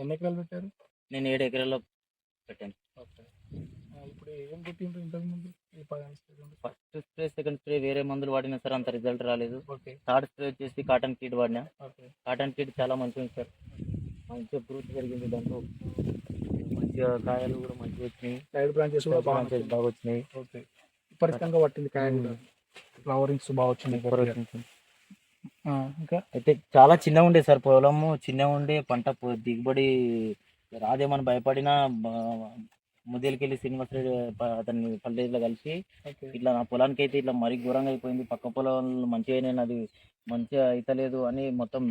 ఎన్ని ఎకరాలు పెట్టారు? నేను 7 ఎకరాల్లో పెట్టాను. ఓకే. ఇప్పుడు ఏం కొట్టిండ్రు ఇంతకుముందు? ఈ 10 spray first spray, second spray వేరే మందులు వాడినా సార్, అంత రిజల్ట్ రాలేదు. ఓకే. థర్డ్ స్ప్రే వచ్చేసి కాటన్ కిడ్ వాడినా. ఓకే. కాటన్ కిడ్ చాలా మంచిగా ఉంది సార్. మంచిగా గ్రోత్ జరిగింది దాంట్లో. మంచిగా కాయలు కూడా మంచిగా వచ్చినాయి. సైడ్ బ్రాంచెస్ కూడా బ్రాంచెస్ బాగా వచ్చినాయి. ఓకే. విపరీతంగా పట్టింది కాయ కూడా. ఫ్లవరింగ్స్ బాగా వచ్చినాయి. ఇంకా అయితే చాలా చిన్నగా ఉండే సార్, పొలము చిన్నగా ఉండే, పంట దిగుబడి రాదేమని భయపడినా ముదేలకెళ్ళి శ్రీనివాస్ రెడ్డి అతన్ని పల్లెలో కలిసి ఇట్లా నా పొలానికి అయితే ఇట్లా మరీ ఘోరంగా అయిపోయింది, పక్క పొలంలో మంచిగా అయినాయి, అది మంచిగా అయితలేదు అని మొత్తం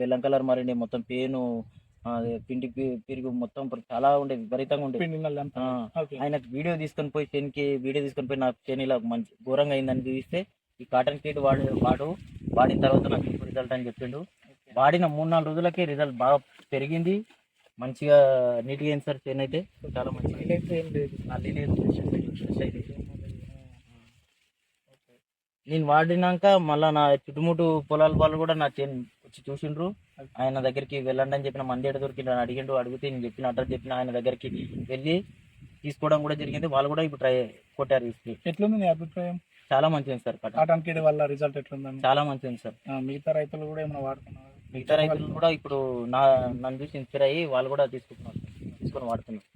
బెల్లం కలర్ మారింది, మొత్తం పేను పిండి పిరుగు మొత్తం చాలా ఉండే, విపరీతంగా ఉండే. ఆయనకు వీడియో తీసుకొని పోయి నా చేను ఇలా మంచి ఘోరంగా అయిందని చూపిస్తే ఈ కాటన్ కిడ్ వాడిన తర్వాత నాకు ఇప్పుడు రిజల్ట్ అని చెప్పిండు. వాడిన 3-4 రోజులకే రిజల్ట్ బాగా పెరిగింది, మంచిగా నీట్గా అయింది సార్. చేను అయితే చాలా మంచిగా నేను వాడినాక మళ్ళీ నా చుట్టుముట్టు పొలాల వాళ్ళు కూడా నా చేను వచ్చి చూసిండ్రు. ఆయన దగ్గరికి వెళ్ళండి అని చెప్పిన, మంది ఎడ దొరికిండు అని అడిగితే నేను చెప్పిన అడ్రస్ చెప్పిన, ఆయన దగ్గరికి వెళ్ళి తీసుకోవడం కూడా జరిగింది. వాళ్ళు కూడా ఇప్పుడు ట్రై కొట్టారు. ఎట్లుంది నీ అభిప్రాయం? చాలా మంచిది సార్. కాటన్ కిడ్ వల్ల రిజల్ట్ ఎట్లుందని? చాలా మంచిది సార్. మిగతా రైతులు కూడా ఏమైనా వాడుతున్నారు? మిగతా రైతులు కూడా ఇప్పుడు నన్ను చూసి ఇన్స్పైర్ అయ్యి వాళ్ళు కూడా తీసుకొని వాడుతున్నారు.